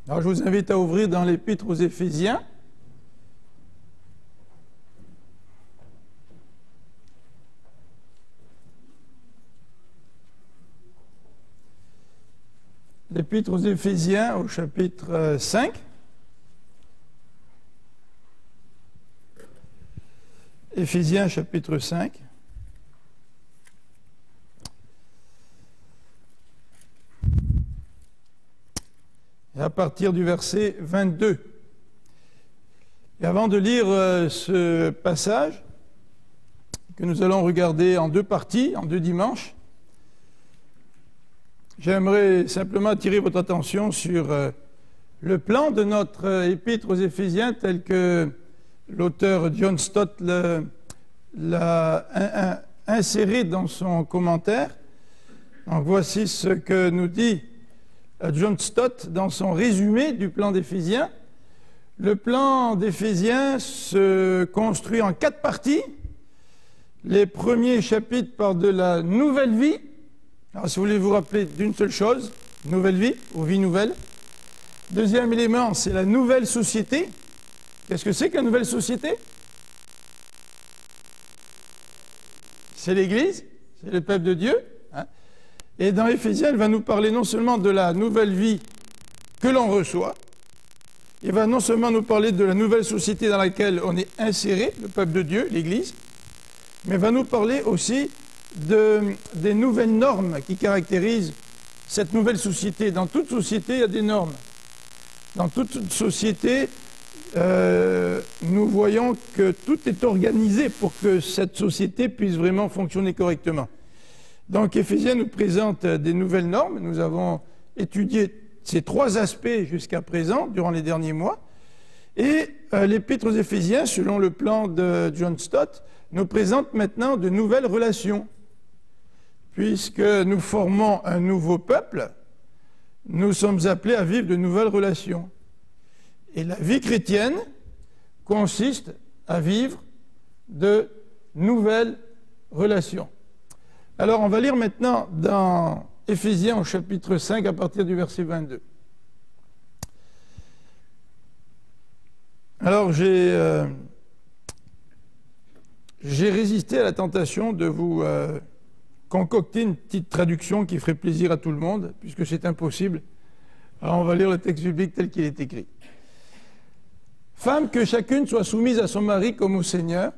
Alors je vous invite à ouvrir dans l'Épître aux Éphésiens. L'Épître aux Éphésiens au chapitre 5. Éphésiens chapitre 5. Et à partir du verset 22. Et avant de lire ce passage, que nous allons regarder en deux parties, en deux dimanches, j'aimerais simplement attirer votre attention sur le plan de notre épître aux Éphésiens tel que l'auteur John Stott l'a inséré dans son commentaire. Donc voici ce que nous dit John Stott dans son résumé du plan d'Éphésiens. Le plan d'Éphésiens se construit en 4 parties. Les premiers chapitres parlent de la nouvelle vie. Alors si vous voulez vous rappeler d'une seule chose, nouvelle vie ou vie nouvelle. Deuxième élément, c'est la nouvelle société. Qu'est-ce que c'est que la nouvelle société? C'est l'Église, c'est le peuple de Dieu. Et dans Éphésiens, il va nous parler non seulement de la nouvelle vie que l'on reçoit, il va non seulement nous parler de la nouvelle société dans laquelle on est inséré, le peuple de Dieu, l'Église, mais il va nous parler aussi des nouvelles normes qui caractérisent cette nouvelle société. Dans toute société, il y a des normes. Dans toute société, nous voyons que tout est organisé pour que cette société puisse vraiment fonctionner correctement. Donc, Éphésiens nous présente des nouvelles normes. Nous avons étudié ces 3 aspects jusqu'à présent, durant les derniers mois. Et l'Épître aux Éphésiens, selon le plan de John Stott, nous présente maintenant de nouvelles relations. Puisque nous formons un nouveau peuple, nous sommes appelés à vivre de nouvelles relations. Et la vie chrétienne consiste à vivre de nouvelles relations. Alors, on va lire maintenant dans Éphésiens au chapitre 5 à partir du verset 22. Alors, j'ai résisté à la tentation de vous concocter une petite traduction qui ferait plaisir à tout le monde, puisque c'est impossible. Alors, on va lire le texte biblique tel qu'il est écrit. Femmes, que chacune soit soumise à son mari comme au Seigneur,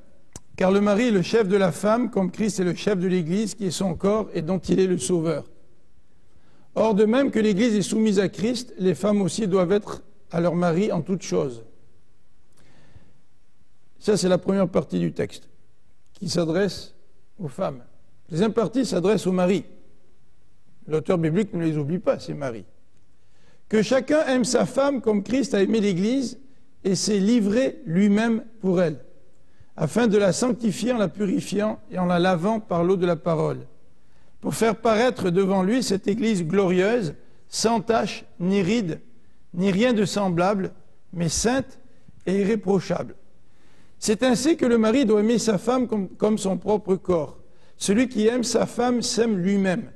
car le mari est le chef de la femme, comme Christ est le chef de l'Église, qui est son corps et dont il est le sauveur. Or, de même que l'Église est soumise à Christ, les femmes aussi doivent être à leur mari en toutes choses. Ça, c'est la première partie du texte, qui s'adresse aux femmes. La deuxième partie s'adresse aux maris. L'auteur biblique ne les oublie pas, ces maris. Que chacun aime sa femme comme Christ a aimé l'Église et s'est livré lui-même pour elle, afin de la sanctifier en la purifiant et en la lavant par l'eau de la parole, pour faire paraître devant lui cette Église glorieuse, sans tache, ni ride, ni rien de semblable, mais sainte et irréprochable. C'est ainsi que le mari doit aimer sa femme comme son propre corps. Celui qui aime sa femme s'aime lui-même,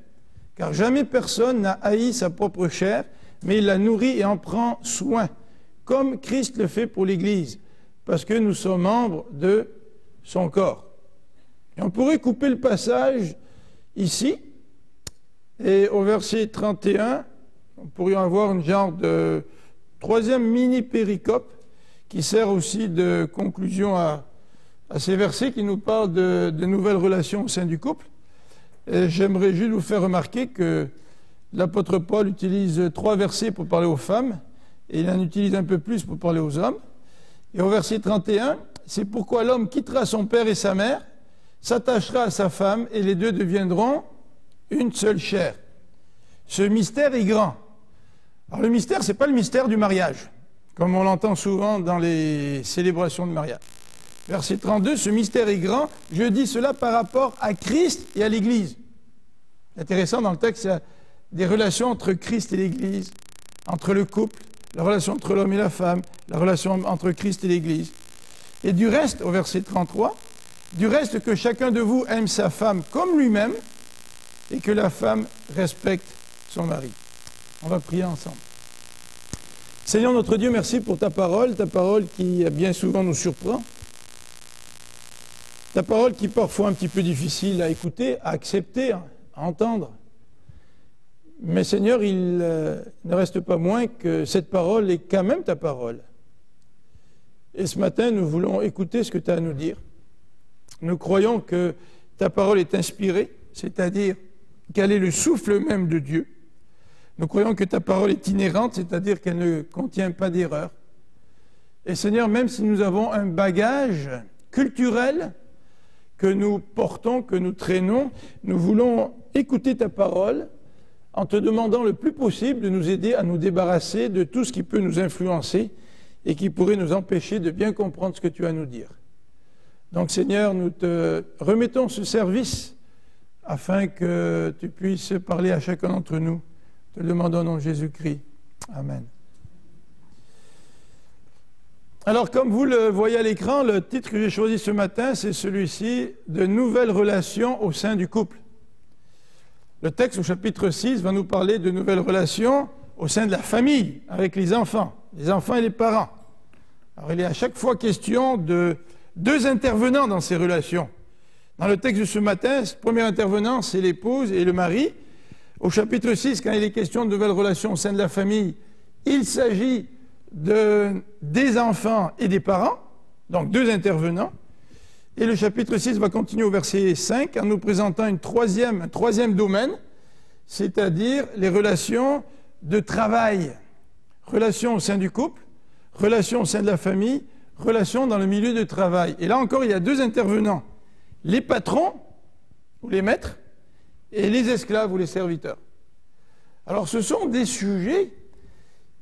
car jamais personne n'a haï sa propre chair, mais il la nourrit et en prend soin, comme Christ le fait pour l'Église, parce que nous sommes membres de son corps. Et on pourrait couper le passage ici, et au verset 31, on pourrait avoir une genre de 3e mini-péricope qui sert aussi de conclusion à ces versets qui nous parlent de nouvelles relations au sein du couple. Et j'aimerais juste vous faire remarquer que l'apôtre Paul utilise 3 versets pour parler aux femmes, et il en utilise un peu plus pour parler aux hommes. Et au verset 31, c'est pourquoi l'homme quittera son père et sa mère, s'attachera à sa femme, et les deux deviendront une seule chair. Ce mystère est grand. Alors le mystère, ce n'est pas le mystère du mariage, comme on l'entend souvent dans les célébrations de mariage. Verset 32, ce mystère est grand, je dis cela par rapport à Christ et à l'Église. Intéressant, dans le texte, il y a des relations entre Christ et l'Église, entre le couple, la relation entre l'homme et la femme, la relation entre Christ et l'Église. Et du reste, au verset 33, du reste que chacun de vous aime sa femme comme lui-même et que la femme respecte son mari. On va prier ensemble. Seigneur notre Dieu, merci pour ta parole qui bien souvent nous surprend. Ta parole qui est parfois un petit peu difficile à écouter, à accepter, à entendre. Mais Seigneur, il ne reste pas moins que cette parole est quand même ta parole. Et ce matin, nous voulons écouter ce que tu as à nous dire. Nous croyons que ta parole est inspirée, c'est-à-dire qu'elle est le souffle même de Dieu. Nous croyons que ta parole est inhérente, c'est-à-dire qu'elle ne contient pas d'erreur. Et Seigneur, même si nous avons un bagage culturel que nous portons, que nous traînons, nous voulons écouter ta parole en te demandant le plus possible de nous aider à nous débarrasser de tout ce qui peut nous influencer et qui pourrait nous empêcher de bien comprendre ce que tu as à nous dire. Donc Seigneur, nous te remettons ce service afin que tu puisses parler à chacun d'entre nous. Te le demandons au nom de Jésus-Christ. Amen. Alors, comme vous le voyez à l'écran, le titre que j'ai choisi ce matin, c'est celui-ci, « De nouvelles relations au sein du couple ». Le texte au chapitre 6 va nous parler de nouvelles relations au sein de la famille, avec les enfants et les parents. Alors, il est à chaque fois question de deux intervenants dans ces relations. Dans le texte de ce matin, le premier intervenant, c'est l'épouse et le mari. Au chapitre 6, quand il est question de nouvelles relations au sein de la famille, il s'agit des enfants et des parents, donc deux intervenants. Et le chapitre 6 va continuer au verset 5 en nous présentant un troisième domaine, c'est-à-dire les relations de travail. Relations au sein du couple, relations au sein de la famille, relations dans le milieu de travail. Et là encore, il y a deux intervenants, les patrons ou les maîtres, et les esclaves ou les serviteurs. Alors ce sont des sujets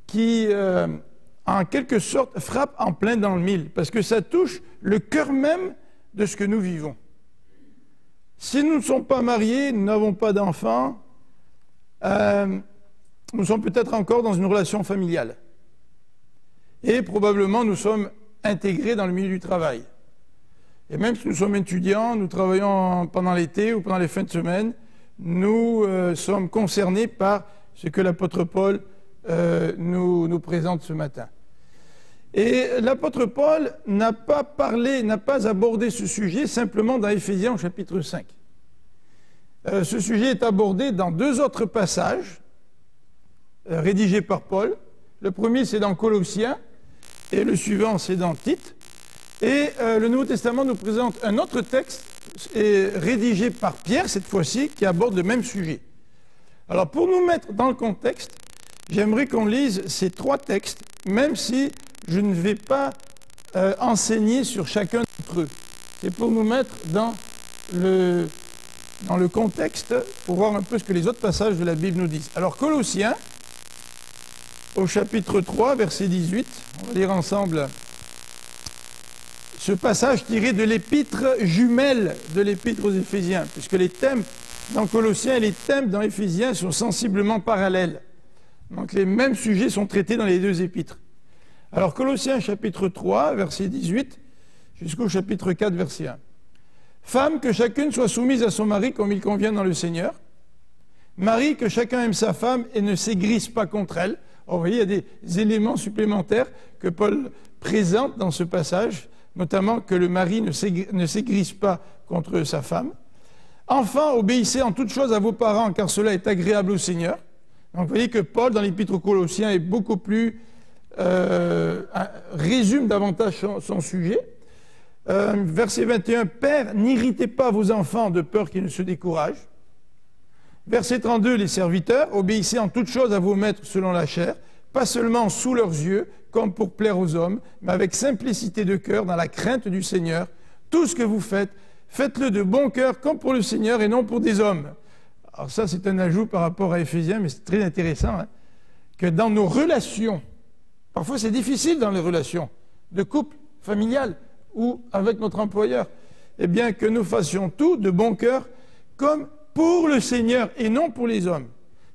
qui, en quelque sorte, frappent en plein dans le mille, parce que ça touche le cœur même de ce que nous vivons. Si nous ne sommes pas mariés, nous n'avons pas d'enfants, nous sommes peut-être encore dans une relation familiale. Et probablement nous sommes intégrés dans le milieu du travail. Et même si nous sommes étudiants, nous travaillons pendant l'été ou pendant les fins de semaine, nous sommes concernés par ce que l'apôtre Paul nous présente ce matin. Et l'apôtre Paul n'a pas abordé ce sujet simplement dans Éphésiens au chapitre 5. Ce sujet est abordé dans deux autres passages rédigés par Paul. Le premier, c'est dans Colossiens, et le suivant, c'est dans Tite. Et le Nouveau Testament nous présente un autre texte rédigé par Pierre, cette fois-ci, qui aborde le même sujet. Alors, pour nous mettre dans le contexte, j'aimerais qu'on lise ces trois textes, même si je ne vais pas enseigner sur chacun d'entre eux. C'est pour nous mettre dans le contexte, pour voir un peu ce que les autres passages de la Bible nous disent. Alors, Colossiens, au chapitre 3, verset 18, on va lire ensemble ce passage tiré de l'épître jumelle de l'épître aux Éphésiens, puisque les thèmes dans Colossiens et les thèmes dans Éphésiens sont sensiblement parallèles. Donc les mêmes sujets sont traités dans les deux épîtres. Alors Colossiens chapitre 3, verset 18, jusqu'au chapitre 4, verset 1. « Femmes, que chacune soit soumise à son mari comme il convient dans le Seigneur. Mari, que chacun aime sa femme et ne s'aigrisse pas contre elle. » Alors, vous voyez, il y a des éléments supplémentaires que Paul présente dans ce passage, notamment que le mari ne s'aigrisse pas contre sa femme. « Enfants, obéissez en toutes choses à vos parents, car cela est agréable au Seigneur. » Donc vous voyez que Paul, dans l'épître aux Colossiens, est beaucoup plus... résume davantage son sujet. Verset 21, « Pères, n'irritez pas vos enfants de peur qu'ils ne se découragent. » Verset 32, « Les serviteurs, obéissez en toutes choses à vos maîtres selon la chair, pas seulement sous leurs yeux, comme pour plaire aux hommes, mais avec simplicité de cœur, dans la crainte du Seigneur. Tout ce que vous faites, faites-le de bon cœur, comme pour le Seigneur et non pour des hommes. » Alors ça, c'est un ajout par rapport à Éphésiens, mais c'est très intéressant, que dans nos relations, parfois c'est difficile dans les relations de couple, familiales ou avec notre employeur, eh bien que nous fassions tout de bon cœur, comme pour le Seigneur et non pour les hommes,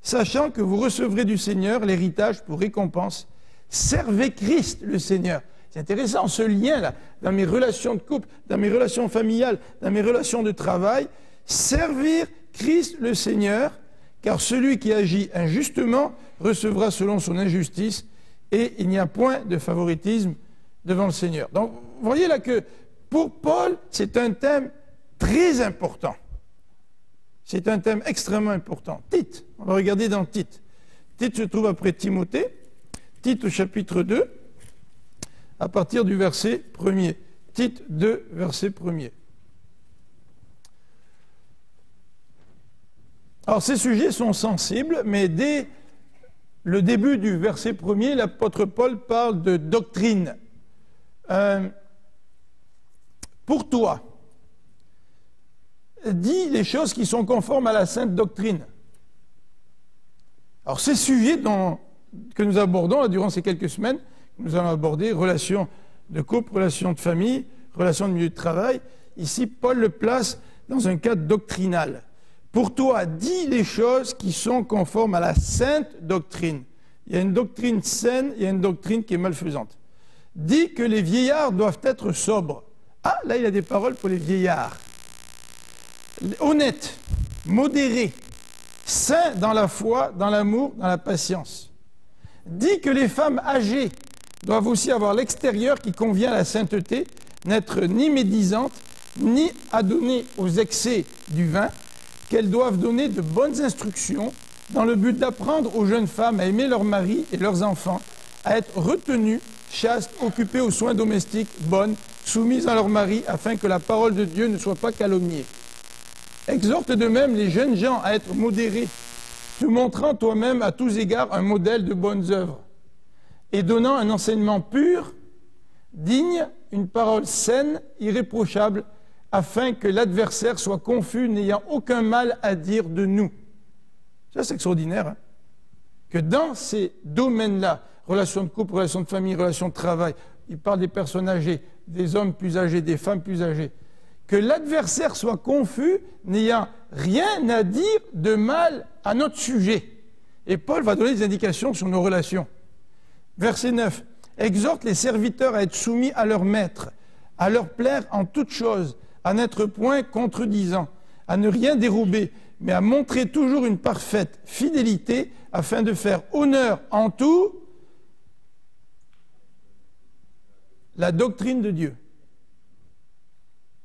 sachant que vous recevrez du Seigneur l'héritage pour récompense. Servez Christ le Seigneur. C'est intéressant ce lien-là, dans mes relations de couple, dans mes relations familiales, dans mes relations de travail. Servir Christ le Seigneur, car celui qui agit injustement recevra selon son injustice, et il n'y a point de favoritisme devant le Seigneur. Donc, vous voyez là que pour Paul, c'est un thème très important. C'est un thème extrêmement important. Tite, on va regarder dans Tite. Tite se trouve après Timothée. Tite au chapitre 2, à partir du verset 1er. Tite 2, verset 1er. Alors, ces sujets sont sensibles, mais dès le début du verset 1er, l'apôtre Paul parle de doctrine. Pour toi, dis les choses qui sont conformes à la sainte doctrine. Alors, ces sujets que nous abordons là, durant ces quelques semaines, nous allons aborder relations de couple, relations de famille, relations de milieu de travail. Ici, Paul le place dans un cadre doctrinal. Pour toi, dis les choses qui sont conformes à la sainte doctrine. Il y a une doctrine saine, il y a une doctrine qui est malfaisante. Dis que les vieillards doivent être sobres. Ah, là, il y a des paroles pour les vieillards. Honnêtes, modérés, saints dans la foi, dans l'amour, dans la patience. Dis que les femmes âgées doivent aussi avoir l'extérieur qui convient à la sainteté, n'être ni médisantes, ni adonnées aux excès du vin, qu'elles doivent donner de bonnes instructions dans le but d'apprendre aux jeunes femmes à aimer leurs maris et leurs enfants, à être retenues, chastes, occupées aux soins domestiques, bonnes, soumises à leur mari, afin que la parole de Dieu ne soit pas calomniée. Exhorte de même les jeunes gens à être modérés, te montrant toi-même à tous égards un modèle de bonnes œuvres, et donnant un enseignement pur, digne, une parole saine, irréprochable, afin que l'adversaire soit confus, n'ayant aucun mal à dire de nous. Ça, c'est extraordinaire, hein? Que dans ces domaines-là, relations de couple, relations de famille, relations de travail, il parle des personnes âgées, des hommes plus âgés, des femmes plus âgées, que l'adversaire soit confus, n'ayant rien à dire de mal à notre sujet. Et Paul va donner des indications sur nos relations. Verset 9. Exhorte les serviteurs à être soumis à leur maître, à leur plaire en toutes choses, à n'être point contredisant, à ne rien dérober, mais à montrer toujours une parfaite fidélité, afin de faire honneur en tout la doctrine de Dieu.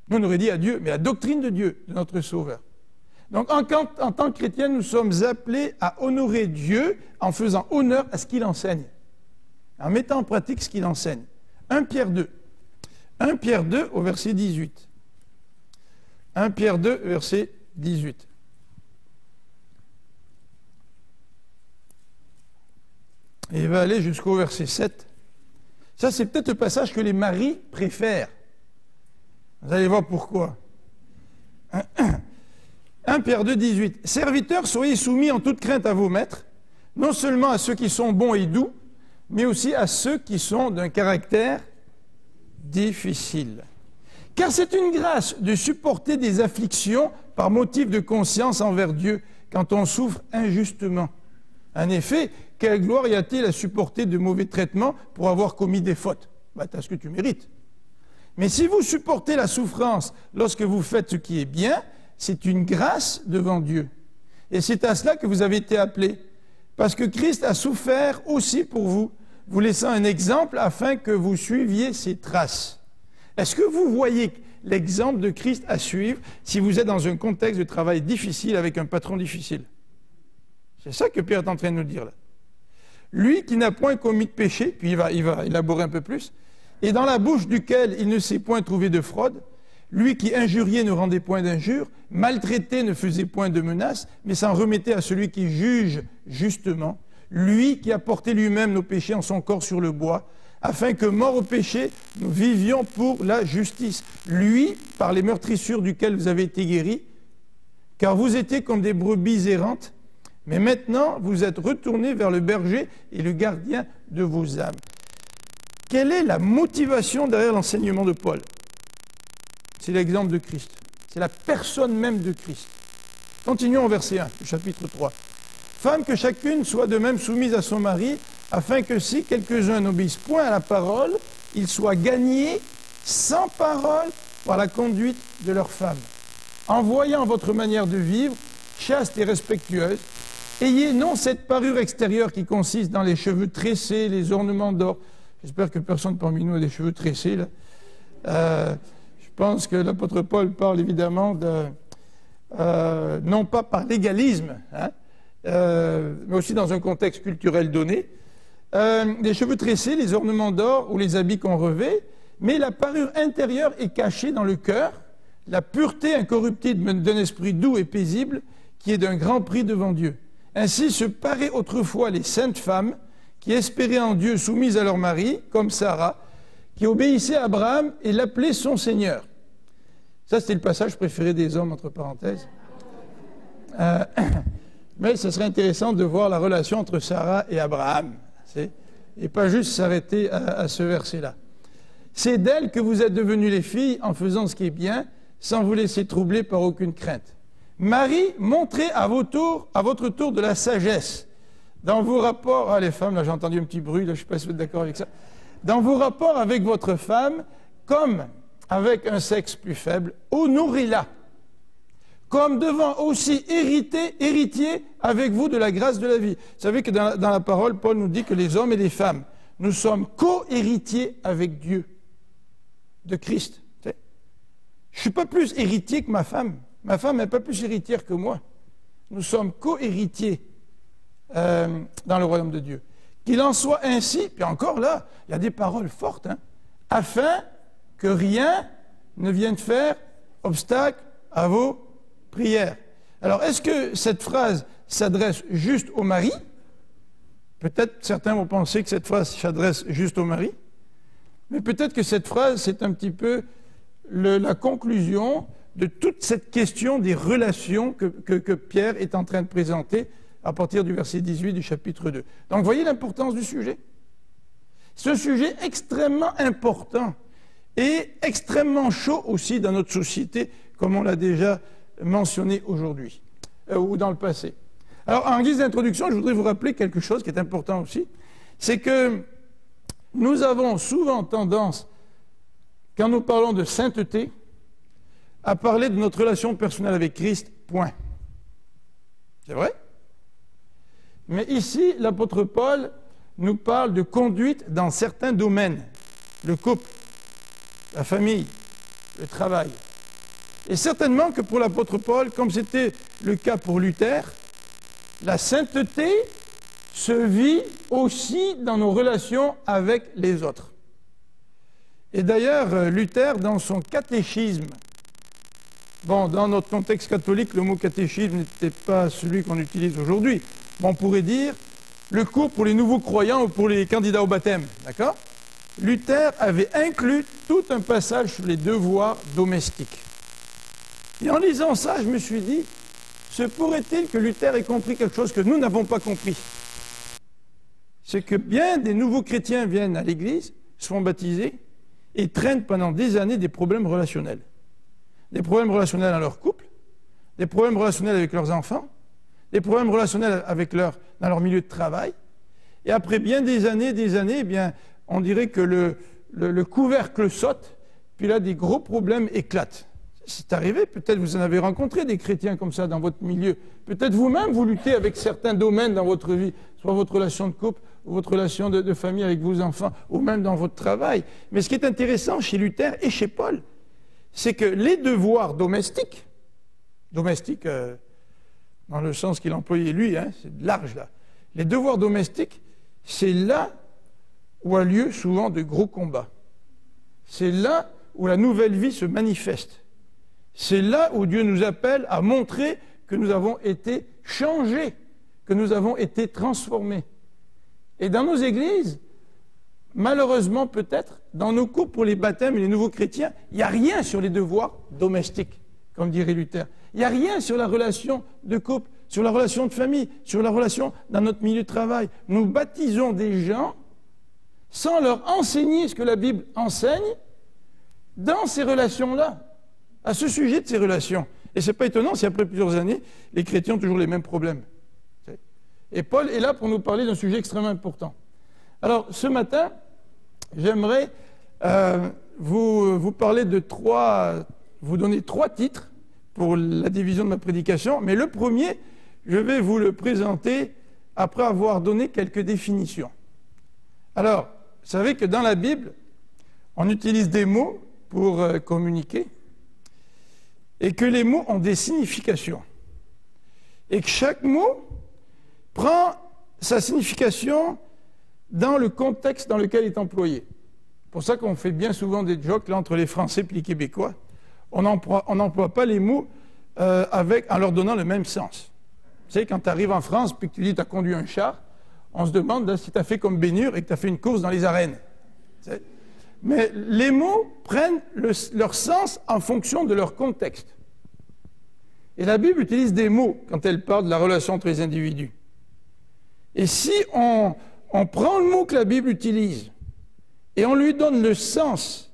Nous, on aurait dit à Dieu, mais la doctrine de Dieu, de notre Sauveur. Donc, en tant que chrétiens, nous sommes appelés à honorer Dieu en faisant honneur à ce qu'il enseigne, en mettant en pratique ce qu'il enseigne. 1 Pierre 2. 1 Pierre 2 au verset 18. 1 Pierre 2, verset 18. Et il va aller jusqu'au verset 7. Ça, c'est peut-être le passage que les maris préfèrent. Vous allez voir pourquoi. 1 Pierre 2, 18. Serviteurs, soyez soumis en toute crainte à vos maîtres, non seulement à ceux qui sont bons et doux, mais aussi à ceux qui sont d'un caractère difficile. Car c'est une grâce de supporter des afflictions par motif de conscience envers Dieu quand on souffre injustement. En effet, quelle gloire y a-t-il à supporter de mauvais traitements pour avoir commis des fautes? T'as ce que tu mérites. Mais si vous supportez la souffrance lorsque vous faites ce qui est bien, c'est une grâce devant Dieu. Et c'est à cela que vous avez été appelés. Parce que Christ a souffert aussi pour vous, vous laissant un exemple afin que vous suiviez ses traces. Est-ce que vous voyez l'exemple de Christ à suivre si vous êtes dans un contexte de travail difficile avec un patron difficile? C'est ça que Pierre est en train de nous dire là. Lui qui n'a point commis de péché, puis il va élaborer un peu plus, et dans la bouche duquel il ne s'est point trouvé de fraude, lui qui injuriait ne rendait point d'injure, maltraité ne faisait point de menaces, mais s'en remettait à celui qui juge justement, lui qui a porté lui-même nos péchés en son corps sur le bois, afin que, morts au péché, nous vivions pour la justice. Lui, par les meurtrissures duquel vous avez été guéris, car vous étiez comme des brebis errantes, mais maintenant vous êtes retournés vers le berger et le gardien de vos âmes. Quelle est la motivation derrière l'enseignement de Paul? C'est l'exemple de Christ. C'est la personne même de Christ. Continuons au verset 1, du chapitre 3. Femme, que chacune soit de même soumise à son mari, afin que si quelques-uns n'obéissent point à la parole, ils soient gagnés sans parole par la conduite de leur femme. En voyant votre manière de vivre, chaste et respectueuse, Ayez non cette parure extérieure qui consiste dans les cheveux tressés, les ornements d'or. J'espère que personne parmi nous a des cheveux tressés, là. Je pense que l'apôtre Paul parle évidemment de, non pas par légalisme, hein, mais aussi dans un contexte culturel donné. Les cheveux tressés, les ornements d'or ou les habits qu'on revêt, mais la parure intérieure est cachée dans le cœur, la pureté incorruptible d'un esprit doux et paisible qui est d'un grand prix devant Dieu. Ainsi se paraient autrefois les saintes femmes qui espéraient en Dieu soumises à leur mari, comme Sarah, qui obéissait à Abraham et l'appelait son Seigneur. Ça, c'était le passage préféré des hommes, entre parenthèses. Mais ce serait intéressant de voir la relation entre Sarah et Abraham, et pas juste s'arrêter à ce verset-là. C'est d'elle que vous êtes devenues les filles en faisant ce qui est bien, sans vous laisser troubler par aucune crainte. Marie, montrez à votre tour de la sagesse dans vos rapports... Ah, les femmes, là, j'ai entendu un petit bruit, là, je ne sais pas si vous êtes d'accord avec ça. Dans vos rapports avec votre femme, comme avec un sexe plus faible, honorez-la, comme devant aussi héritier avec vous de la grâce de la vie. Vous savez que dans la parole, Paul nous dit que les hommes et les femmes, nous sommes co-héritiers avec Dieu, de Christ. Je ne suis pas plus héritier que ma femme. Ma femme n'est pas plus héritière que moi. Nous sommes co-héritiers dans le royaume de Dieu. Qu'il en soit ainsi, puis encore là, il y a des paroles fortes, hein, afin que rien ne vienne faire obstacle à vos prières. Alors, est-ce que cette phrase s'adresse juste au mari? Peut-être certains vont penser que cette phrase s'adresse juste au mari, mais peut-être que cette phrase, c'est un petit peu la conclusion de toute cette question des relations que Pierre est en train de présenter à partir du verset 18 du chapitre 2. Donc, voyez l'importance du sujet. C'est un sujet extrêmement important et extrêmement chaud aussi dans notre société, comme on l'a déjà mentionné aujourd'hui, ou dans le passé. Alors, en guise d'introduction, je voudrais vous rappeler quelque chose qui est important aussi, c'est que nous avons souvent tendance, quand nous parlons de sainteté, à parler de notre relation personnelle avec Christ, point. C'est vrai? Mais ici, l'apôtre Paul nous parle de conduite dans certains domaines. Le couple, la famille, le travail. Et certainement que pour l'apôtre Paul, comme c'était le cas pour Luther, la sainteté se vit aussi dans nos relations avec les autres. Et d'ailleurs, Luther, dans son catéchisme, bon, dans notre contexte catholique, le mot catéchisme n'était pas celui qu'on utilise aujourd'hui. Bon, on pourrait dire le cours pour les nouveaux croyants ou pour les candidats au baptême, d'accord? Luther avait inclus tout un passage sur les devoirs domestiques. Et en lisant ça, je me suis dit, se pourrait-il que Luther ait compris quelque chose que nous n'avons pas compris? C'est que bien des nouveaux chrétiens viennent à l'église, se font baptiser et traînent pendant des années des problèmes relationnels. Des problèmes relationnels dans leur couple, des problèmes relationnels avec leurs enfants, des problèmes relationnels dans leur milieu de travail. Et après bien des années, eh bien, on dirait que le couvercle saute, puis là, des gros problèmes éclatent. C'est arrivé, peut-être vous en avez rencontré des chrétiens comme ça dans votre milieu. Peut-être vous-même, vous luttez avec certains domaines dans votre vie, soit votre relation de couple, ou votre relation de famille avec vos enfants, ou même dans votre travail. Mais ce qui est intéressant chez Luther et chez Paul, c'est que les devoirs domestiques dans le sens qu'il employait lui, hein, c'est large là, les devoirs domestiques, c'est là où a lieu souvent de gros combats. C'est là où la nouvelle vie se manifeste. C'est là où Dieu nous appelle à montrer que nous avons été changés, que nous avons été transformés. Et dans nos églises, malheureusement peut-être, dans nos cours pour les baptêmes et les nouveaux chrétiens, il n'y a rien sur les devoirs domestiques, comme dirait Luther. Il n'y a rien sur la relation de couple, sur la relation de famille, sur la relation dans notre milieu de travail. Nous baptisons des gens sans leur enseigner ce que la Bible enseigne dans ces relations-là, à ce sujet de ces relations. Et ce n'est pas étonnant si après plusieurs années, les chrétiens ont toujours les mêmes problèmes. Et Paul est là pour nous parler d'un sujet extrêmement important. Alors, ce matin, j'aimerais vous parler de vous donner trois titres pour la division de ma prédication, mais le premier, je vais vous le présenter après avoir donné quelques définitions. Alors, vous savez que dans la Bible, on utilise des mots pour communiquer, et que les mots ont des significations. Et que chaque mot prend sa signification dans le contexte dans lequel il est employé. C'est pour ça qu'on fait bien souvent des jokes là, entre les Français et les Québécois. On n'emploie pas les mots en leur donnant le même sens. Tu sais, quand tu arrives en France et que tu dis que tu as conduit un char, on se demande là, si tu as fait comme Bénur et que tu as fait une course dans les arènes. Tu sais. Mais les mots prennent leur sens en fonction de leur contexte. Et la Bible utilise des mots quand elle parle de la relation entre les individus. Et si on prend le mot que la Bible utilise et on lui donne le sens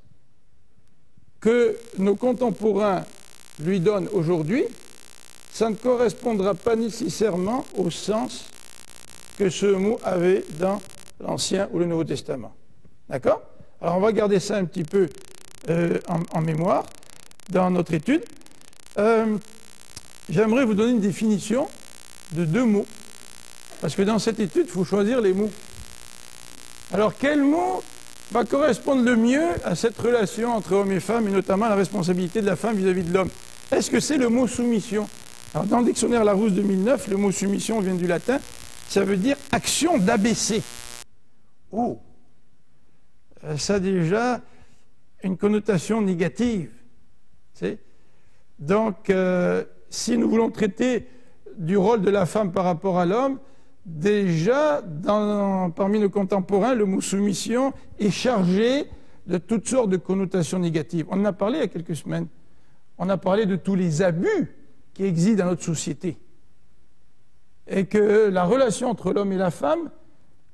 que nos contemporains lui donnent aujourd'hui, ça ne correspondra pas nécessairement au sens que ce mot avait dans l'Ancien ou le Nouveau Testament. D'accord? Alors on va garder ça un petit peu en mémoire dans notre étude. J'aimerais vous donner une définition de 2 mots, parce que dans cette étude, il faut choisir les mots. Alors quel mot va correspondre le mieux à cette relation entre hommes et femmes, et notamment la responsabilité de la femme vis-à-vis de l'homme? Est-ce que c'est le mot soumission? Alors dans le dictionnaire Larousse 2009, le mot soumission vient du latin, ça veut dire action d'abaisser. Oh, ça a déjà une connotation négative. Tu sais? Donc, si nous voulons traiter du rôle de la femme par rapport à l'homme, déjà, parmi nos contemporains, le mot soumission est chargé de toutes sortes de connotations négatives. On en a parlé il y a quelques semaines. On a parlé de tous les abus qui existent dans notre société. Et que la relation entre l'homme et la femme,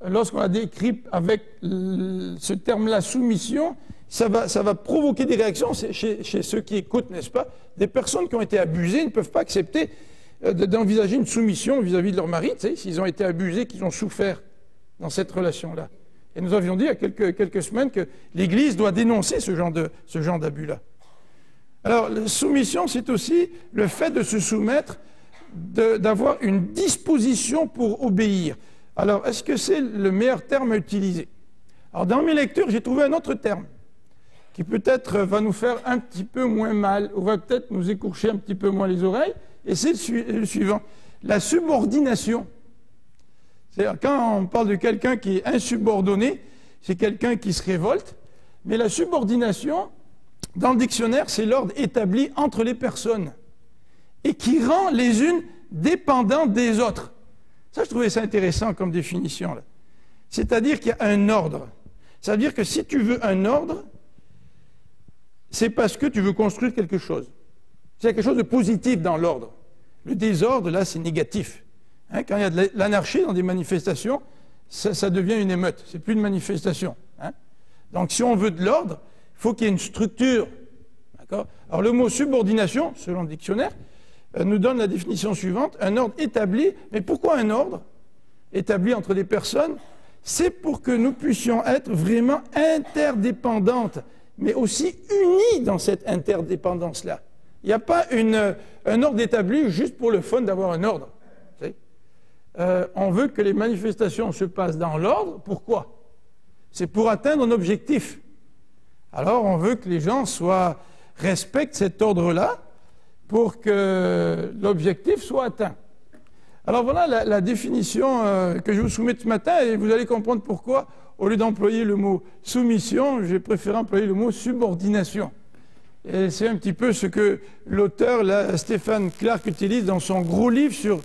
lorsqu'on la décrit avec ce terme-là, soumission, ça va provoquer des réactions chez ceux qui écoutent, n'est-ce pas? Des personnes qui ont été abusées ne peuvent pas accepter d'envisager une soumission vis-à-vis de leur mari, tu sais, s'ils ont été abusés, qu'ils ont souffert dans cette relation-là. Et nous avions dit il y a quelques semaines que l'Église doit dénoncer ce genre d'abus-là. Alors, la soumission, c'est aussi le fait de se soumettre, d'avoir une disposition pour obéir. Alors, est-ce que c'est le meilleur terme à utiliser? Alors, dans mes lectures, j'ai trouvé un autre terme qui peut-être va nous faire un petit peu moins mal, ou va peut-être nous écorcher un petit peu moins les oreilles, et c'est le suivant, la subordination. C'est-à-dire, quand on parle de quelqu'un qui est insubordonné, c'est quelqu'un qui se révolte, mais la subordination, dans le dictionnaire, c'est l'ordre établi entre les personnes, et qui rend les unes dépendantes des autres. Ça, je trouvais ça intéressant comme définition, là. C'est-à-dire qu'il y a un ordre. Ça veut dire que si tu veux un ordre, c'est parce que tu veux construire quelque chose. C'est quelque chose de positif dans l'ordre. Le désordre, là, c'est négatif. Hein, quand il y a de l'anarchie dans des manifestations, ça devient une émeute. C'est plus une manifestation. Hein. Donc, si on veut de l'ordre, il faut qu'il y ait une structure. D'accord? Alors, le mot subordination, selon le dictionnaire, nous donne la définition suivante, un ordre établi. Mais pourquoi un ordre établi entre des personnes? C'est pour que nous puissions être vraiment interdépendantes, mais aussi unis dans cette interdépendance-là. Il n'y a pas un ordre établi juste pour le fun d'avoir un ordre. On veut que les manifestations se passent dans l'ordre. Pourquoi? C'est pour atteindre un objectif. Alors on veut que les gens respectent cet ordre-là pour que l'objectif soit atteint. Alors voilà la définition que je vous soumets ce matin, et vous allez comprendre pourquoi, au lieu d'employer le mot soumission, j'ai préféré employer le mot subordination. Et c'est un petit peu ce que l'auteur, Stéphane Clark, utilise dans son gros livre sur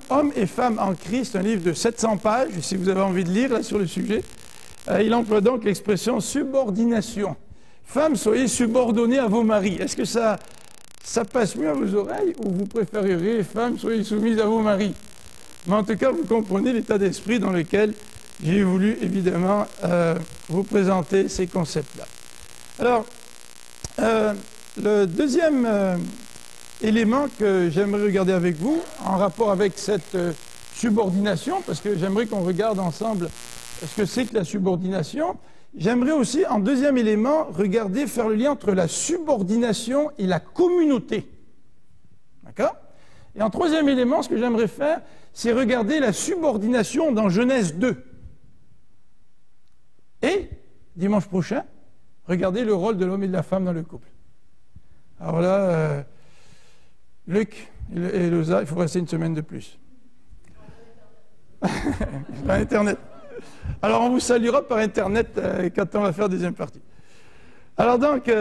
hommes et femmes en Christ, un livre de 700 pages, si vous avez envie de lire là, sur le sujet. Il emploie donc l'expression subordination. Femmes, soyez subordonnées à vos maris. Est-ce que ça passe mieux à vos oreilles, ou vous préféreriez, femmes, soyez soumises à vos maris? Mais en tout cas, vous comprenez l'état d'esprit dans lequel j'ai voulu, évidemment, vous présenter ces concepts-là. Alors, le deuxième élément que j'aimerais regarder avec vous, en rapport avec cette subordination, parce que j'aimerais qu'on regarde ensemble ce que c'est que la subordination, j'aimerais aussi, en deuxième élément, faire le lien entre la subordination et la communauté. D'accord? Et en troisième élément, ce que j'aimerais faire, c'est regarder la subordination dans Genèse 2. Et, dimanche prochain, regarder le rôle de l'homme et de la femme dans le couple. Alors là, Luc et Loza, il faut rester une semaine de plus. Par Internet. Alors on vous saluera par Internet quand on va faire deuxième partie. Alors donc,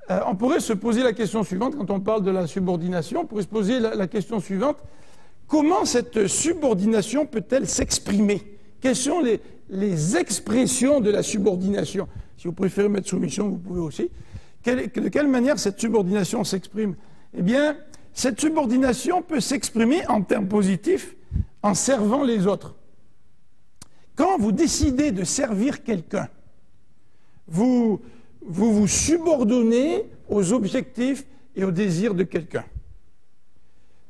on pourrait se poser la question suivante, quand on parle de la subordination, on pourrait se poser la question suivante, comment cette subordination peut-elle s'exprimer? Quelles sont les expressions de la subordination? Si vous préférez mettre soumission, vous pouvez aussi. De quelle manière cette subordination s'exprime? Eh bien, cette subordination peut s'exprimer en termes positifs, en servant les autres. Quand vous décidez de servir quelqu'un, vous vous subordonnez aux objectifs et aux désirs de quelqu'un.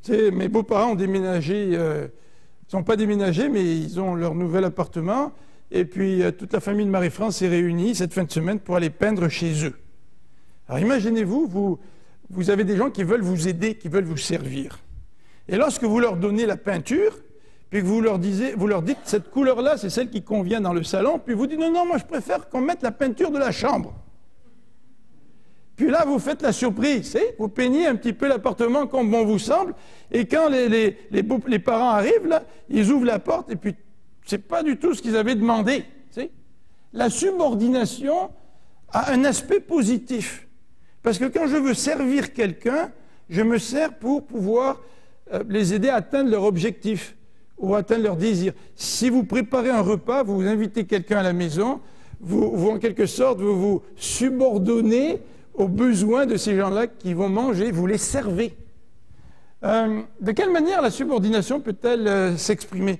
Mes beaux-parents ont déménagé, ils n'ont pas déménagé, mais ils ont leur nouvel appartement, et puis toute la famille de Marie-France s'est réunie cette fin de semaine pour aller peindre chez eux. Alors imaginez-vous, vous avez des gens qui veulent vous aider, qui veulent vous servir. Et lorsque vous leur donnez la peinture, puis que vous leur dites, cette couleur-là, c'est celle qui convient dans le salon, puis vous dites, non, moi je préfère qu'on mette la peinture de la chambre. Puis là, vous faites la surprise, vous peignez un petit peu l'appartement comme bon vous semble, et quand les parents arrivent, là, ils ouvrent la porte, et puis c'est pas du tout ce qu'ils avaient demandé. La subordination a un aspect positif, parce que quand je veux servir quelqu'un, je me sers pour pouvoir les aider à atteindre leur objectif, ou atteindre leurs désirs. Si vous préparez un repas, vous invitez quelqu'un à la maison, vous en quelque sorte, vous vous subordonnez aux besoins de ces gens-là qui vont manger, vous les servez. De quelle manière la subordination peut-elle s'exprimer?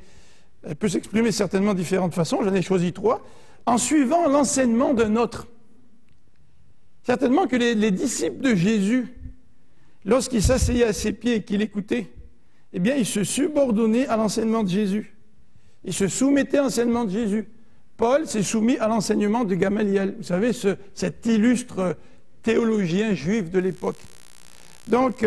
Elle peut s'exprimer certainement de différentes façons, j'en ai choisi 3, en suivant l'enseignement d'un autre. Certainement que les disciples de Jésus, lorsqu'ils s'asseyaient à ses pieds et qu'ils l'écoutaient, eh bien, ils se subordonnaient à l'enseignement de Jésus. Ils se soumettaient à l'enseignement de Jésus. Paul s'est soumis à l'enseignement de Gamaliel. Vous savez, cet illustre théologien juif de l'époque. Donc,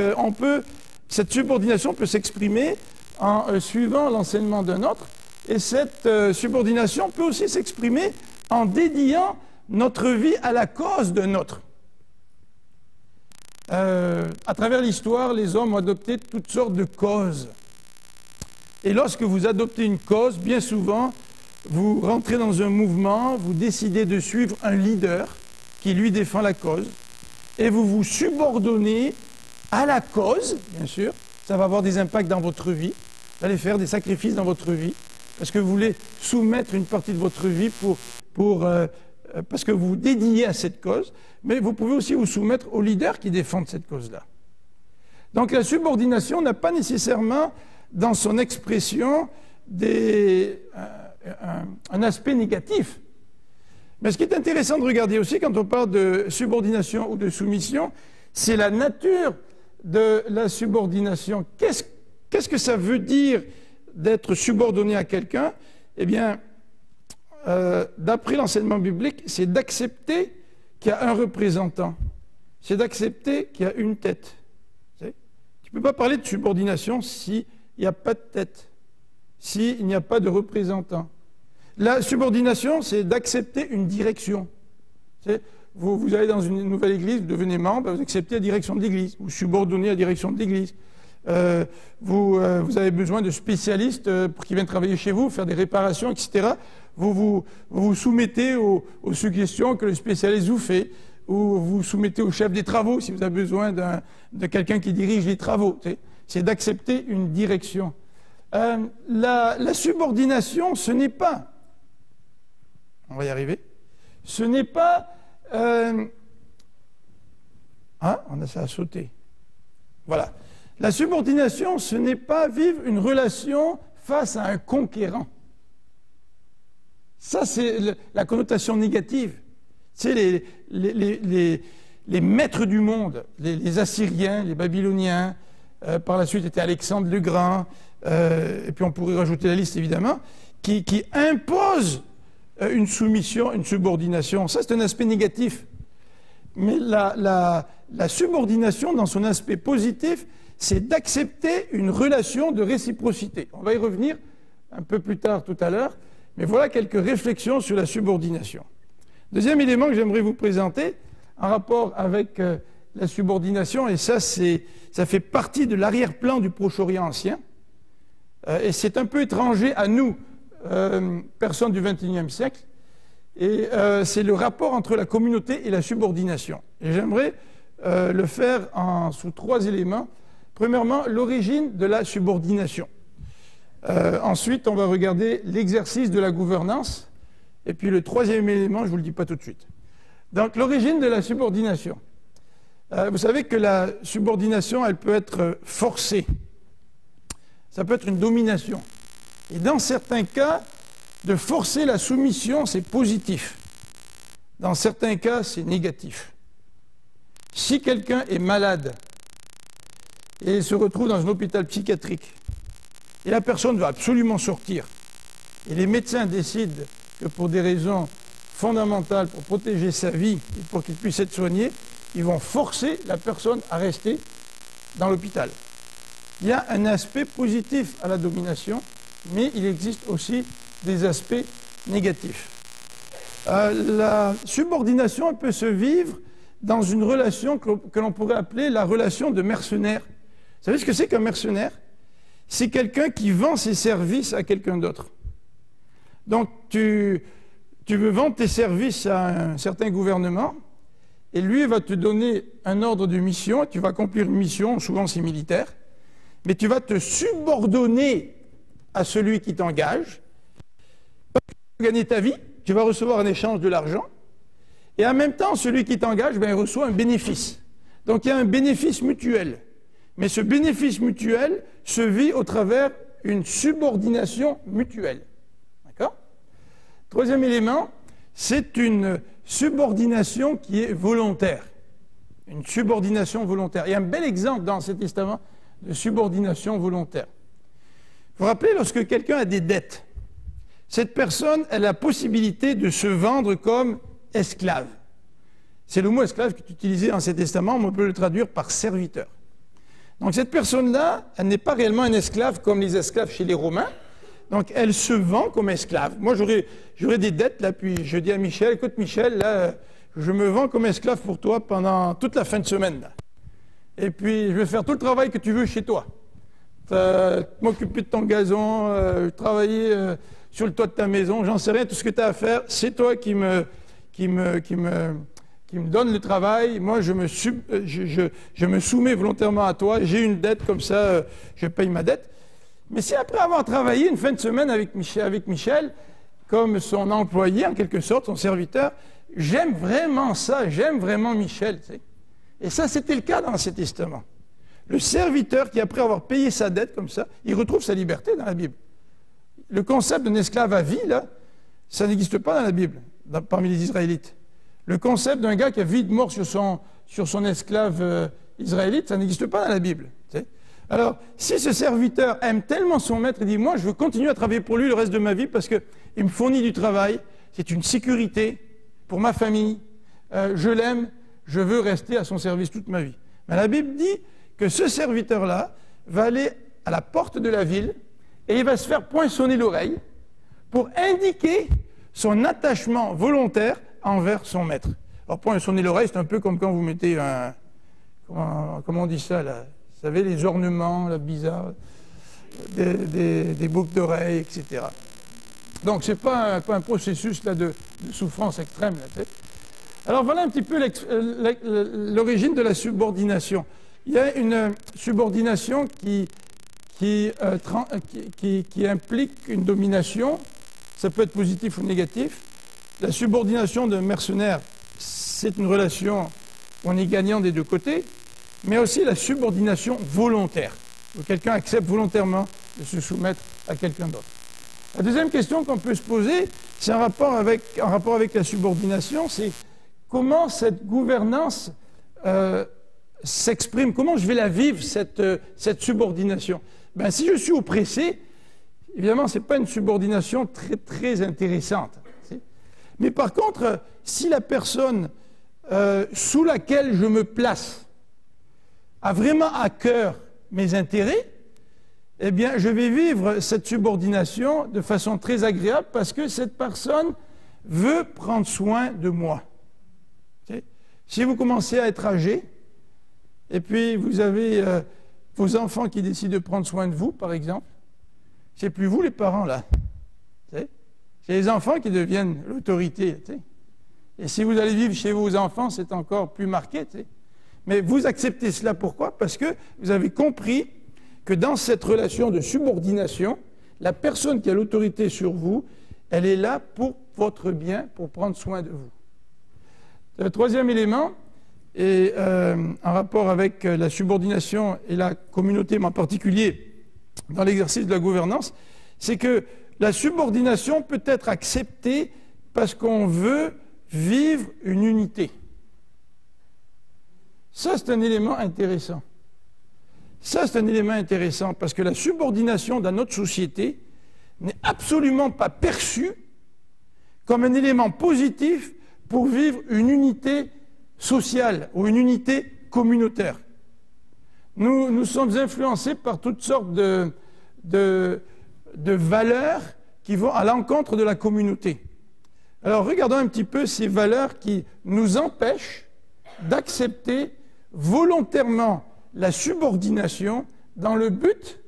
cette subordination peut s'exprimer en suivant l'enseignement d'un autre, et cette subordination peut aussi s'exprimer en dédiant notre vie à la cause d'un autre. À travers l'histoire, les hommes ont adopté toutes sortes de causes. Et lorsque vous adoptez une cause, bien souvent, vous rentrez dans un mouvement, vous décidez de suivre un leader qui lui défend la cause, et vous vous subordonnez à la cause, bien sûr. Ça va avoir des impacts dans votre vie. Vous allez faire des sacrifices dans votre vie, parce que vous voulez soumettre une partie de votre vie parce que vous vous dédiez à cette cause, mais vous pouvez aussi vous soumettre aux leaders qui défendent cette cause-là. Donc la subordination n'a pas nécessairement dans son expression un aspect négatif. Mais ce qui est intéressant de regarder aussi quand on parle de subordination ou de soumission, c'est la nature de la subordination. Qu'est-ce que ça veut dire d'être subordonné à quelqu'un? Eh bien, d'après l'enseignement biblique, c'est d'accepter qu'il y a un représentant. C'est d'accepter qu'il y a une tête. Tu ne peux pas parler de subordination s'il n'y a pas de tête, s'il n'y a pas de représentant. La subordination, c'est d'accepter une direction. Vous allez dans une nouvelle église, vous devenez membre, vous acceptez la direction de l'église, vous subordonnez la direction de l'église. Vous avez besoin de spécialistes qui viennent travailler chez vous, faire des réparations, etc. Vous vous soumettez aux suggestions que le spécialiste vous fait, ou vous vous soumettez au chef des travaux si vous avez besoin de quelqu'un qui dirige les travaux. C'est d'accepter une direction. La subordination, ce n'est pas, on va y arriver, ce n'est pas, ça a sauté. Voilà. La subordination, ce n'est pas vivre une relation face à un conquérant. Ça, c'est la connotation négative. Tu sais, les maîtres du monde, les Assyriens, les Babyloniens, par la suite était Alexandre le Grand, et puis on pourrait rajouter la liste évidemment, qui imposent une soumission, une subordination. Ça, c'est un aspect négatif. Mais la subordination, dans son aspect positif, c'est d'accepter une relation de réciprocité. On va y revenir un peu plus tard tout à l'heure, mais voilà quelques réflexions sur la subordination. Deuxième élément que j'aimerais vous présenter en rapport avec la subordination, et ça fait partie de l'arrière-plan du Proche-Orient ancien, et c'est un peu étranger à nous, personnes du XXIe siècle, et c'est le rapport entre la communauté et la subordination. Et j'aimerais le faire sous trois éléments. Premièrement, l'origine de la subordination. Ensuite, on va regarder l'exercice de la gouvernance. Et puis le troisième élément, je ne vous le dis pas tout de suite. Donc, l'origine de la subordination. Vous savez que la subordination, elle peut être forcée. Ça peut être une domination. Et dans certains cas, de forcer la soumission, c'est positif. Dans certains cas, c'est négatif. Si quelqu'un est malade et se retrouve dans un hôpital psychiatrique, et la personne veut absolument sortir, et les médecins décident que pour des raisons fondamentales, pour protéger sa vie et pour qu'il puisse être soigné, ils vont forcer la personne à rester dans l'hôpital. Il y a un aspect positif à la domination, mais il existe aussi des aspects négatifs. La subordination peut se vivre dans une relation que l'on pourrait appeler la relation de mercenaire. Vous savez ce que c'est qu'un mercenaire? C'est quelqu'un qui vend ses services à quelqu'un d'autre. Donc, tu veux vendre tes services à un certain gouvernement, et lui va te donner un ordre de mission, et tu vas accomplir une mission, souvent c'est militaire, mais tu vas te subordonner à celui qui t'engage, tu vas gagner ta vie, tu vas recevoir en échange de l'argent, et en même temps, celui qui t'engage, il reçoit un bénéfice. Donc il y a un bénéfice mutuel. Mais ce bénéfice mutuel se vit au travers d'une subordination mutuelle. D'accord? Troisième élément, c'est une subordination qui est volontaire. Une subordination volontaire. Il y a un bel exemple dans l'Ancien Testament de subordination volontaire. Vous vous rappelez, lorsque quelqu'un a des dettes, cette personne a la possibilité de se vendre comme esclave. C'est le mot esclave qui est utilisé dans l'Ancien Testament, mais on peut le traduire par serviteur. Donc cette personne-là, elle n'est pas réellement un esclave comme les esclaves chez les Romains. Donc elle se vend comme esclave. Moi, j'aurais des dettes, là, puis je dis à Michel, écoute Michel, là, je me vends comme esclave pour toi pendant toute la fin de semaine. Là. Et puis, je vais faire tout le travail que tu veux chez toi. M'occuper de ton gazon, travailler sur le toit de ta maison, j'en sais rien, tout ce que tu as à faire, c'est toi qui me donne le travail. Moi, je me soumets volontairement à toi. J'ai une dette, comme ça, je paye ma dette. Mais si après avoir travaillé une fin de semaine avec Michel, comme son employé, en quelque sorte, son serviteur, j'aime vraiment ça, j'aime vraiment Michel. Tu sais. Et ça, c'était le cas dans l'Ancien Testament. Le serviteur qui, après avoir payé sa dette comme ça, il retrouve sa liberté dans la Bible. Le concept d'un esclave à vie, là, ça n'existe pas dans la Bible, parmi les Israélites. Le concept d'un gars qui a vie de mort sur son esclave israélite, ça n'existe pas dans la Bible. Tu sais. Alors, si ce serviteur aime tellement son maître, il dit, moi, je veux continuer à travailler pour lui le reste de ma vie parce qu'il me fournit du travail, c'est une sécurité pour ma famille, je l'aime, je veux rester à son service toute ma vie. Mais la Bible dit que ce serviteur-là va aller à la porte de la ville et il va se faire poinçonner l'oreille pour indiquer son attachement volontaire envers son maître. Alors, poinçonner l'oreille, c'est un peu comme quand vous mettez un... Comment on dit ça, là? Vous savez, les ornements, là, bizarres, des boucles d'oreilles, etc. Donc, ce n'est pas un processus là, de souffrance extrême. Là, alors, voilà un petit peu l'origine de la subordination. Il y a une subordination qui implique une domination. Ça peut être positif ou négatif. La subordination d'un mercenaire, c'est une relation où on est gagnant des deux côtés, mais aussi la subordination volontaire, où quelqu'un accepte volontairement de se soumettre à quelqu'un d'autre. La deuxième question qu'on peut se poser, c'est en rapport avec la subordination, c'est comment cette gouvernance s'exprime, comment je vais la vivre, cette subordination. Ben, si je suis oppressé, évidemment, ce n'est pas une subordination très, très intéressante. Mais par contre, si la personne sous laquelle je me place a vraiment à cœur mes intérêts, eh bien, je vais vivre cette subordination de façon très agréable parce que cette personne veut prendre soin de moi. Si vous commencez à être âgé, et puis vous avez vos enfants qui décident de prendre soin de vous, par exemple, c'est plus vous les parents, là. C'est les enfants qui deviennent l'autorité. Et si vous allez vivre chez vos enfants, c'est encore plus marqué. Mais vous acceptez cela, pourquoi? Parce que vous avez compris que dans cette relation de subordination, la personne qui a l'autorité sur vous, elle est là pour votre bien, pour prendre soin de vous. Le troisième élément, et en rapport avec la subordination et la communauté, mais en particulier dans l'exercice de la gouvernance, c'est que la subordination peut être acceptée parce qu'on veut vivre une unité. Ça, c'est un élément intéressant. Ça, c'est un élément intéressant parce que la subordination dans notre société n'est absolument pas perçue comme un élément positif pour vivre une unité sociale ou une unité communautaire. Nous sommes influencés par toutes sortes de valeurs qui vont à l'encontre de la communauté. Alors regardons un petit peu ces valeurs qui nous empêchent d'accepter volontairement la subordination dans le but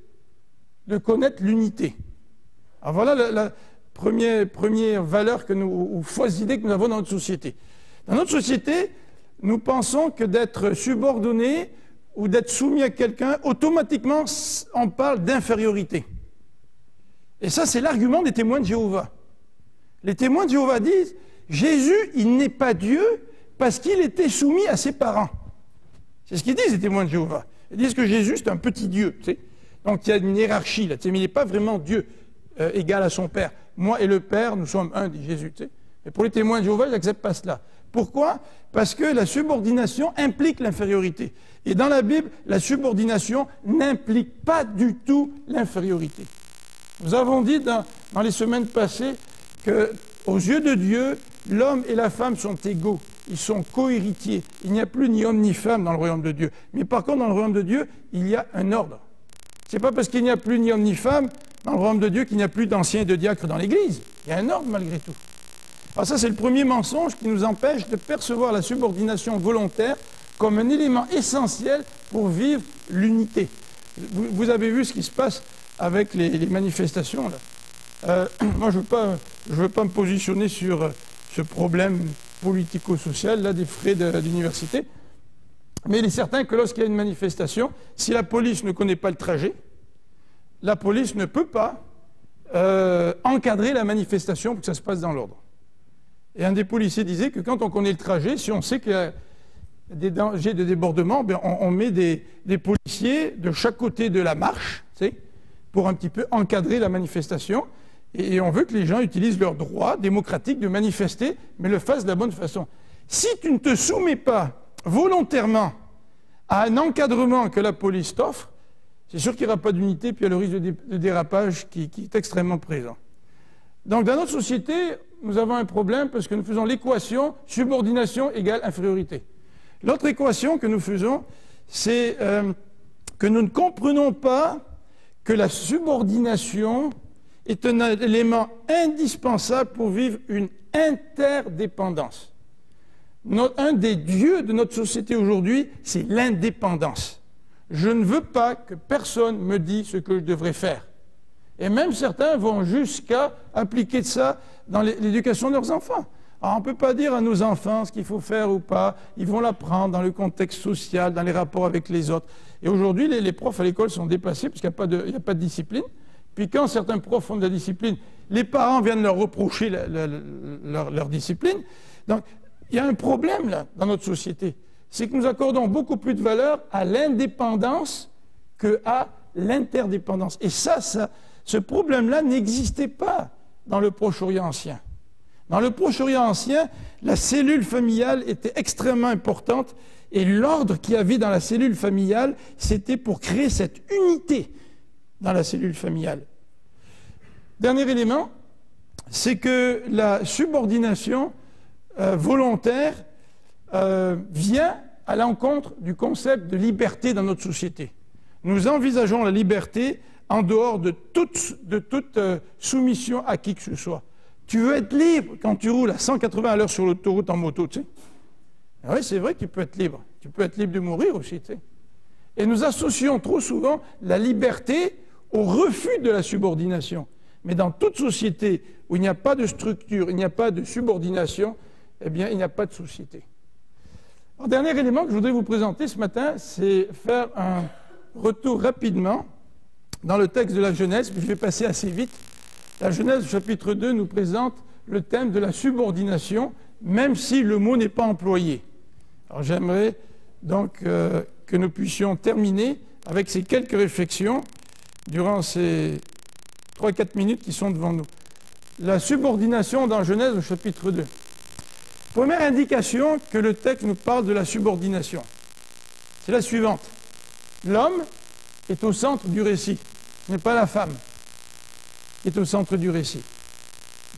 de connaître l'unité. Alors voilà la première valeur ou fausse idée que nous avons dans notre société. Dans notre société, nous pensons que d'être subordonné ou d'être soumis à quelqu'un, automatiquement, on parle d'infériorité. Et ça, c'est l'argument des témoins de Jéhovah. Les témoins de Jéhovah disent, Jésus, il n'est pas Dieu parce qu'il était soumis à ses parents. C'est ce qu'ils disent, les témoins de Jéhovah. Ils disent que Jésus, c'est un petit Dieu. Tu sais. Donc il y a une hiérarchie, là, tu sais, mais il n'est pas vraiment Dieu égal à son Père. Moi et le Père, nous sommes un, dit Jésus. Tu sais. Mais pour les témoins de Jéhovah, ils n'acceptent pas cela. Pourquoi? Parce que la subordination implique l'infériorité. Et dans la Bible, la subordination n'implique pas du tout l'infériorité. Nous avons dit dans les semaines passées qu'aux yeux de Dieu, l'homme et la femme sont égaux. Ils sont co-héritiers. Il n'y a plus ni homme ni femme dans le royaume de Dieu. Mais par contre, dans le royaume de Dieu, il y a un ordre. Ce n'est pas parce qu'il n'y a plus ni homme ni femme dans le royaume de Dieu qu'il n'y a plus d'anciens et de diacres dans l'Église. Il y a un ordre malgré tout. Alors ça, c'est le premier mensonge qui nous empêche de percevoir la subordination volontaire comme un élément essentiel pour vivre l'unité. Vous avez vu ce qui se passe avec les manifestations, là. Moi, je ne veux pas me positionner sur ce problème politico-social, là, des frais d'université. Mais il est certain que lorsqu'il y a une manifestation, si la police ne connaît pas le trajet, la police ne peut pas encadrer la manifestation pour que ça se passe dans l'ordre. Et un des policiers disait que quand on connaît le trajet, si on sait qu'il y a des dangers de débordement, ben on met des policiers de chaque côté de la marche, tu sais, pour un petit peu encadrer la manifestation. Et on veut que les gens utilisent leur droit démocratique de manifester, mais le fassent de la bonne façon. Si tu ne te soumets pas volontairement à un encadrement que la police t'offre, c'est sûr qu'il n'y aura pas d'unité, puis il y a le risque de dérapage qui est extrêmement présent. Donc dans notre société, nous avons un problème parce que nous faisons l'équation subordination égale infériorité. L'autre équation que nous faisons, c'est que nous ne comprenons pas que la subordination est un élément indispensable pour vivre une interdépendance. Un des dieux de notre société aujourd'hui, c'est l'indépendance. Je ne veux pas que personne me dise ce que je devrais faire. Et même certains vont jusqu'à appliquer ça dans l'éducation de leurs enfants. Alors on ne peut pas dire à nos enfants ce qu'il faut faire ou pas. Ils vont l'apprendre dans le contexte social, dans les rapports avec les autres. Et aujourd'hui, les profs à l'école sont dépassés parce qu'il n'y a pas de discipline. Puis quand certains profs font de la discipline, les parents viennent leur reprocher leur discipline. Donc, il y a un problème là dans notre société. C'est que nous accordons beaucoup plus de valeur à l'indépendance qu'à l'interdépendance. Et ce problème-là n'existait pas dans le Proche-Orient ancien. Dans le Proche-Orient ancien, la cellule familiale était extrêmement importante et l'ordre qu'il y avait dans la cellule familiale, c'était pour créer cette unité dans la cellule familiale. Dernier élément, c'est que la subordination volontaire vient à l'encontre du concept de liberté dans notre société. nous envisageons la liberté en dehors de toute soumission à qui que ce soit. Tu veux être libre quand tu roules à 180 à l'heure sur l'autoroute en moto, tu sais. Oui, c'est vrai que tu peux être libre. Tu peux être libre de mourir aussi, tu sais. Et nous associons trop souvent la liberté au refus de la subordination. Mais dans toute société où il n'y a pas de structure, il n'y a pas de subordination, eh bien, il n'y a pas de société. Le dernier élément que je voudrais vous présenter ce matin, c'est faire un retour rapidement dans le texte de la Genèse, puis je vais passer assez vite. La Genèse, chapitre 2, nous présente le thème de la subordination, même si le mot n'est pas employé. Alors j'aimerais donc que nous puissions terminer avec ces quelques réflexions durant ces 3-4 minutes qui sont devant nous. La subordination dans Genèse au chapitre 2. Première indication que le texte nous parle de la subordination, c'est la suivante. L'homme est au centre du récit, ce n'est pas la femme qui est au centre du récit.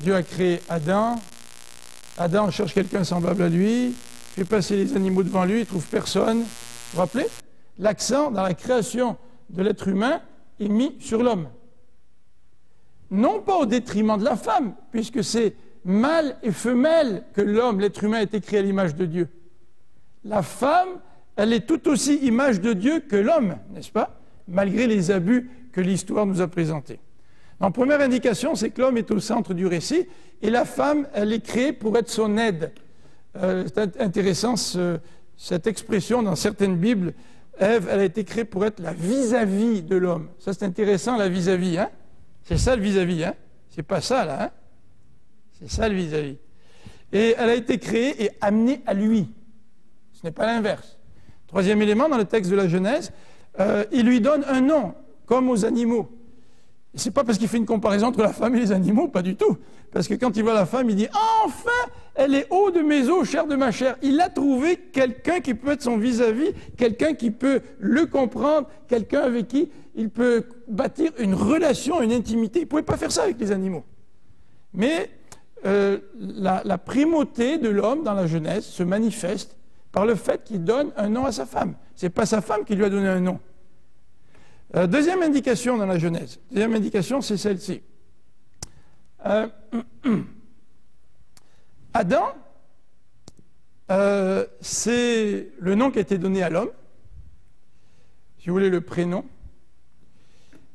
Dieu a créé Adam, Adam cherche quelqu'un semblable à lui, fait passer les animaux devant lui, il ne trouve personne. Vous vous rappelez? L'accent dans la création de l'être humain est mis sur l'homme. Non pas au détriment de la femme, puisque c'est mâle et femelle que l'homme, l'être humain, a été créé à l'image de Dieu. La femme, elle est tout aussi image de Dieu que l'homme, n'est-ce pas? Malgré les abus que l'histoire nous a présentés. Donc, première indication, c'est que l'homme est au centre du récit, et la femme, elle est créée pour être son aide. C'est intéressant cette expression dans certaines Bibles. Ève, elle a été créée pour être la vis-à-vis de l'homme. Ça, c'est intéressant, la vis-à-vis, hein? C'est ça le vis-à-vis, hein? C'est pas ça, là, hein? C'est ça le vis-à-vis. Et elle a été créée et amenée à lui. Ce n'est pas l'inverse. Troisième élément, dans le texte de la Genèse, il lui donne un nom, comme aux animaux. Et ce n'est pas parce qu'il fait une comparaison entre la femme et les animaux, pas du tout. Parce que quand il voit la femme, il dit « Enfin, elle est eau de mes os, chair de ma chair ». Il a trouvé quelqu'un qui peut être son vis-à-vis, quelqu'un qui peut le comprendre, quelqu'un avec qui il peut bâtir une relation, une intimité. Il ne pouvait pas faire ça avec les animaux. Mais la primauté de l'homme dans la Genèse se manifeste par le fait qu'il donne un nom à sa femme. Ce n'est pas sa femme qui lui a donné un nom. Deuxième indication dans la Genèse. Deuxième indication, c'est celle-ci. Adam, c'est le nom qui a été donné à l'homme, si vous voulez le prénom.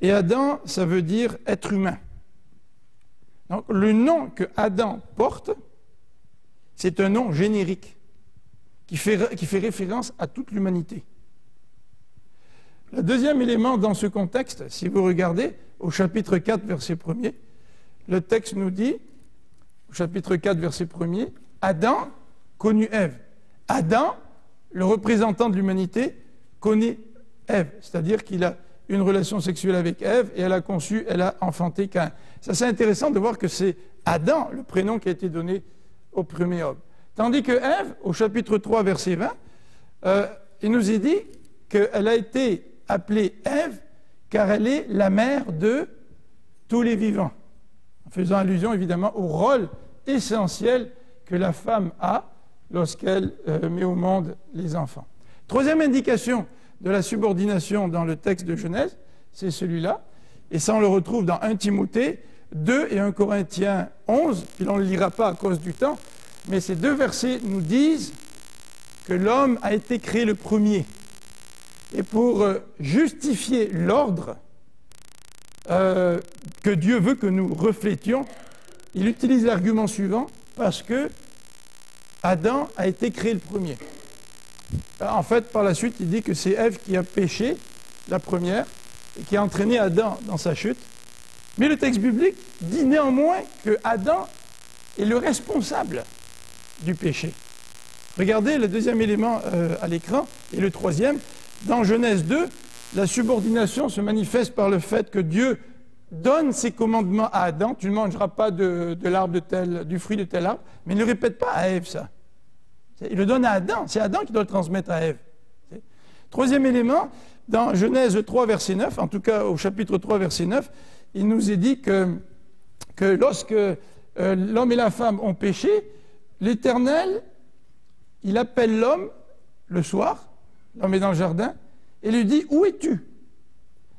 Et Adam, ça veut dire être humain. Donc le nom que Adam porte, c'est un nom générique qui fait référence à toute l'humanité. Le deuxième élément dans ce contexte, si vous regardez au chapitre 4, verset 1er, le texte nous dit, au chapitre 4, verset 1er, Adam connut Ève. Adam, le représentant de l'humanité, connaît Ève, c'est-à-dire qu'il a une relation sexuelle avec Ève et elle a conçu, elle a enfanté Caïn. Ça, c'est intéressant de voir que c'est Adam, le prénom qui a été donné au premier homme. Tandis que Ève, au chapitre 3, verset 20, il nous est dit qu'elle a été appelée Ève car elle est la mère de tous les vivants, en faisant allusion évidemment au rôle essentiel que la femme a lorsqu'elle met au monde les enfants. Troisième indication de la subordination dans le texte de Genèse, c'est celui-là, et ça on le retrouve dans 1 Timothée 2 et 1 Corinthiens 11, puis on ne le lira pas à cause du temps, mais ces deux versets nous disent que l'homme a été créé le premier. Et pour justifier l'ordre que Dieu veut que nous reflétions, il utilise l'argument suivant, parce que Adam a été créé le premier. En fait, par la suite, il dit que c'est Ève qui a péché, la première, et qui a entraîné Adam dans sa chute. Mais le texte biblique dit néanmoins que Adam est le responsable du péché. Regardez le deuxième élément à l'écran, et le troisième. Dans Genèse 2, la subordination se manifeste par le fait que Dieu donne ses commandements à Adam. Tu ne mangeras pas de l'arbre du fruit de tel arbre, mais il ne le répète pas à Ève, ça. Il le donne à Adam, c'est Adam qui doit le transmettre à Ève. Troisième élément, dans Genèse 3, verset 9, en tout cas au chapitre 3, verset 9, il nous est dit que lorsque l'homme et la femme ont péché, l'Éternel, il appelle l'homme le soir, l'homme est dans le jardin, et lui dit « Où es-tu »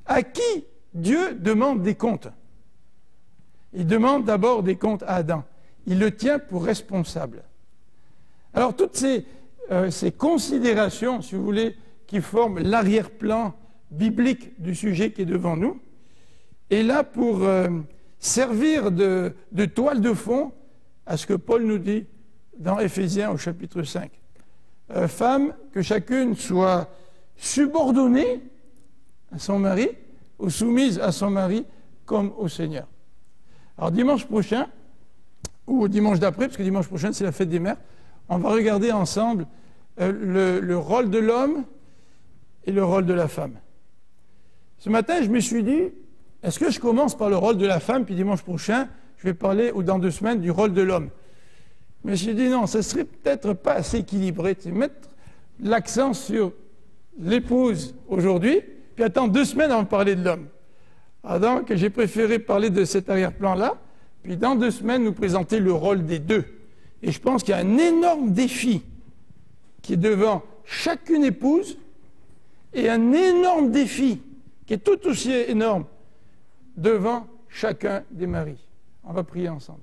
à qui Dieu demande des comptes? Il demande d'abord des comptes à Adam. Il le tient pour responsable. Alors toutes ces considérations, si vous voulez, qui forment l'arrière-plan biblique du sujet qui est devant nous, est là pour servir de toile de fond à ce que Paul nous dit dans Éphésiens au chapitre 5. Femmes, que chacune soit subordonnée à son mari ou soumise à son mari comme au Seigneur. Alors dimanche prochain, ou dimanche d'après, parce que dimanche prochain c'est la fête des mères, on va regarder ensemble le rôle de l'homme et le rôle de la femme. Ce matin, je me suis dit, est-ce que je commence par le rôle de la femme, puis dimanche prochain, je vais parler, ou dans 2 semaines, du rôle de l'homme? Mais je me suis dit, non, ça serait peut-être pas assez équilibré, de mettre l'accent sur l'épouse aujourd'hui, puis attendre 2 semaines avant de parler de l'homme. Alors donc, j'ai préféré parler de cet arrière-plan-là, puis dans 2 semaines, nous présenter le rôle des deux. Et je pense qu'il y a un énorme défi qui est devant chacune épouse, et un énorme défi qui est tout aussi énorme devant chacun des maris. On va prier ensemble.